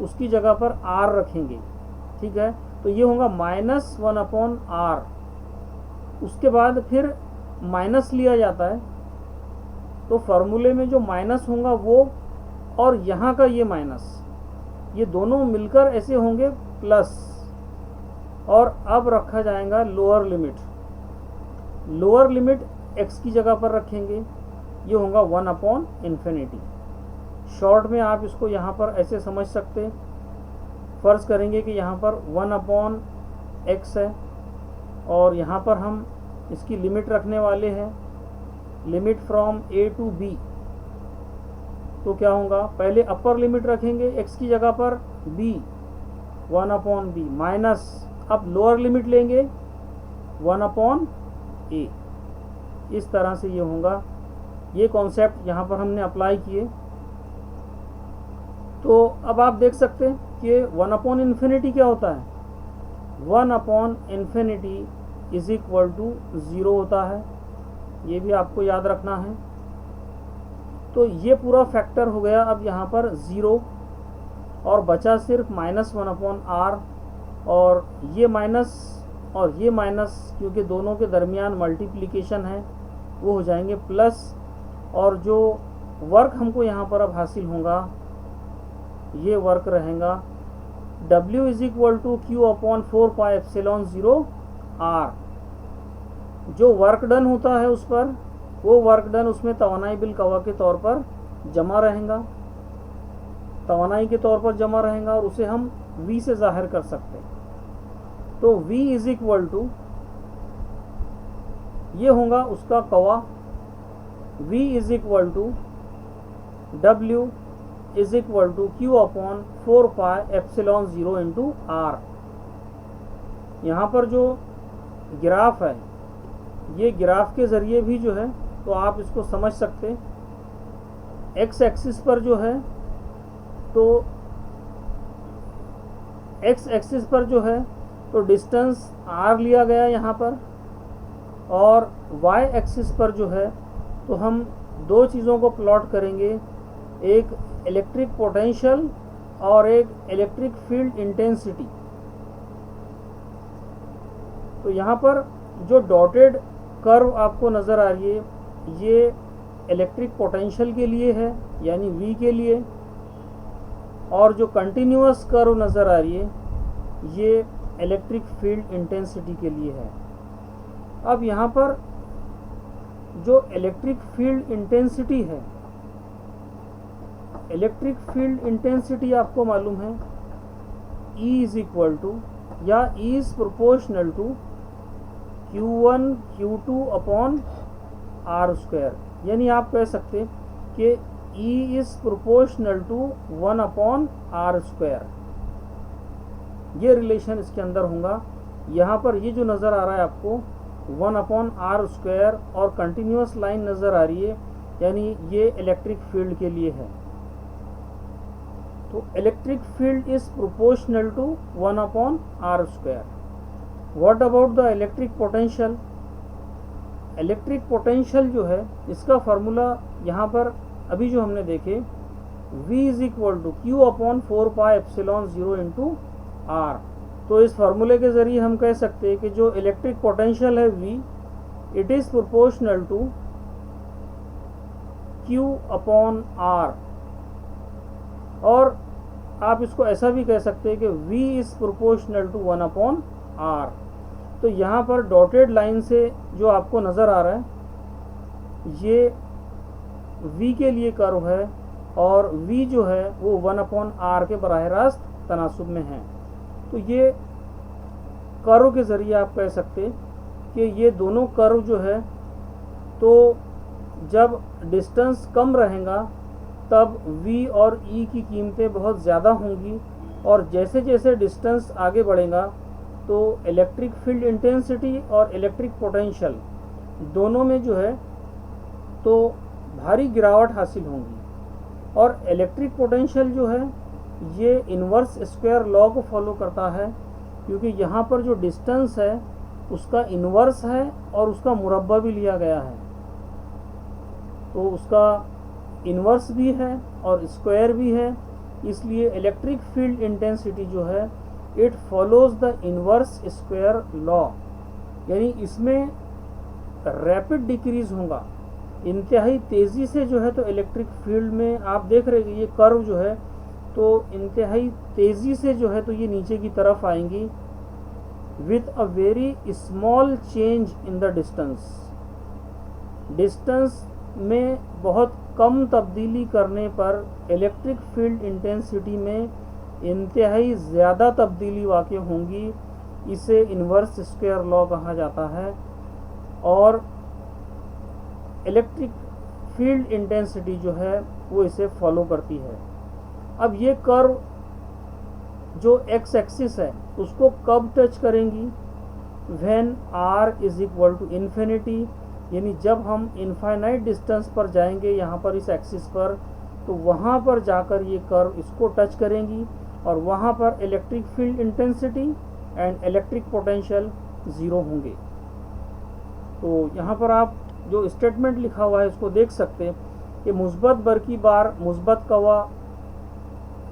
S1: उसकी जगह पर r रखेंगे, ठीक है। तो ये होगा -1/r। उसके बाद फिर माइनस लिया जाता है, तो फार्मूले में जो माइनस होगा वो और यहाँ का ये माइनस, ये दोनों मिलकर ऐसे होंगे प्लस। और अब रखा जाएगा lower limit. Lower limit x की जगह पर रखेंगे, ये होगा 1/∞। शॉर्ट में आप इसको यहाँ पर ऐसे समझ सकते, फ़र्ज़ करेंगे कि यहाँ पर 1/x है और यहाँ पर हम इसकी लिमिट रखने वाले हैं limit from a to b, तो क्या होगा, पहले अपर लिमिट रखेंगे x की जगह पर b 1/b माइनस, अब लोअर लिमिट लेंगे 1/a। इस तरह से ये होगा। ये कॉन्सेप्ट यहाँ पर हमने अप्लाई किए। तो अब आप देख सकते हैं कि 1/∞ क्या होता है, 1/∞ इज इक्वल टू 0 होता है। ये भी आपको याद रखना है। तो ये पूरा फैक्टर हो गया अब यहाँ पर 0, और बचा सिर्फ -1/r, और ये माइनस और ये माइनस, क्योंकि दोनों के दरमियान मल्टीप्लिकेशन है, वो हो जाएंगे प्लस। और जो वर्क हमको यहाँ पर अब हासिल होगा, ये वर्क रहेगा W is equal to Q/4πε0r। जो वर्क डन होता है उस पर, वो वर्क डन उसमें तवानाई बिल कवा के तौर पर जमा रहेगा, तवानाई के तौर पर जमा रहेगा, और उसे हम V से जाहिर कर सकते हैं। तो V इज इक्वल टू, ये होगा उसका कवा, V is equal to W is equal to Q/4πε0 into R। यहाँ पर जो ग्राफ है, ये ग्राफ के ज़रिए भी जो है तो आप इसको समझ सकते हैं। एक्स एक्सिस पर जो है, तो एक्स एक्सिस पर जो है तो डिस्टेंस r लिया गया यहाँ पर, और y एक्सिस पर जो है तो हम दो चीज़ों को प्लॉट करेंगे, एक इलेक्ट्रिक पोटेंशियल और एक इलेक्ट्रिक फील्ड इंटेंसिटी। तो यहाँ पर जो डॉटेड कर्व आपको नज़र आ रही है, ये इलेक्ट्रिक पोटेंशियल के लिए है, यानी V के लिए, और जो कंटिन्यूअस कर्व नज़र आ रही है, ये इलेक्ट्रिक फील्ड इंटेंसिटी के लिए है। अब यहाँ पर जो इलेक्ट्रिक फील्ड इंटेंसिटी है, इलेक्ट्रिक फील्ड इंटेंसिटी आपको मालूम है E इज इक्वल टू, या E is proportional to Q1 Q2/r²। यानी आप कह सकते हैं कि E is proportional to 1/r²। ये रिलेशन इसके अंदर होगा। यहाँ पर ये जो नज़र आ रहा है आपको 1/r², और कंटिन्यूअस लाइन नज़र आ रही है, यानी ये इलेक्ट्रिक फील्ड के लिए है। तो electric field is proportional to 1/r²। What about the electric potential? Electric potential जो है, इसका फार्मूला यहाँ पर अभी जो हमने देखे, V is equal to Q/4πε0 into R। तो इस फार्मूले के ज़रिए हम कह सकते हैं कि जो इलेक्ट्रिक पोटेंशियल है V, it is proportional to Q/R। और आप इसको ऐसा भी कह सकते हैं कि V is proportional to 1/R। तो यहाँ पर डॉटेड लाइन से जो आपको नज़र आ रहा है, ये V के लिए कर्व है, और V जो है वो 1/R के बराह रास्त तनासुब में है। तो ये कर्व के ज़रिए आप कह सकते कि ये दोनों कर्व जो है, तो जब डिस्टेंस कम रहेगा तब V और E की कीमतें बहुत ज़्यादा होंगी, और जैसे जैसे डिस्टेंस आगे बढ़ेगा तो इलेक्ट्रिक फील्ड इंटेंसिटी और इलेक्ट्रिक पोटेंशियल दोनों में जो है तो भारी गिरावट हासिल होंगी। और इलेक्ट्रिक पोटेंशियल जो है ये इन्वर्स स्क्वायर लॉ को फॉलो करता है, क्योंकि यहाँ पर जो डिस्टेंस है उसका इन्वर्स है और उसका मुरब्बा भी लिया गया है, तो उसका इन्वर्स भी है और स्क्वायर भी है। इसलिए इलेक्ट्रिक फील्ड इंटेंसिटी जो है it follows the inverse square law, यानी इसमें रैपिड डिक्रीज होगा, इंतहाई तेज़ी से जो है तो इलेक्ट्रिक फील्ड में आप देख रहे हैं ये कर्व जो है तो इंतहाई तेज़ी से जो है तो ये नीचे की तरफ आएंगी with a very small change in the distance में बहुत कम तब्दीली करने पर इलेक्ट्रिक फील्ड इंटेंसिटी में इंतहाई ज़्यादा तब्दीली वाक़ई होंगी। इसे इन्वर्स स्क्वायर लॉ कहा जाता है। और इलेक्ट्रिक फील्ड इंटेंसिटी जो है वो इसे फॉलो करती है। अब ये कर्व जो एक्स एक्सिस है उसको कब टच करेंगी, when r is equal to infinity, यानी जब हम इनफाइनाइट डिस्टेंस पर जाएंगे यहाँ पर इस एक्सिस पर, तो वहाँ पर जाकर ये कर्व इसको टच करेंगी और वहाँ पर electric field intensity and electric potential zero होंगे। तो यहाँ पर आप जो स्टेटमेंट लिखा हुआ है उसको देख सकते हैं कि मुस्बत बर की बार मुस्बत कवा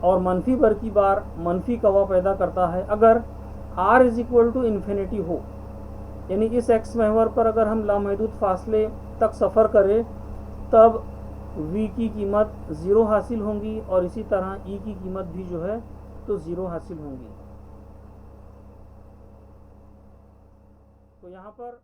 S1: और मनफी बर की बार मनफी कवा पैदा करता है अगर r is equal to infinity हो, यानी इस एक्स महवर पर अगर हम लामहदूद फासले तक सफ़र करें तब v की कीमत ज़ीरो हासिल होंगी और इसी तरह e की कीमत भी जो है तो ज़ीरो हासिल होंगी। तो यहाँ पर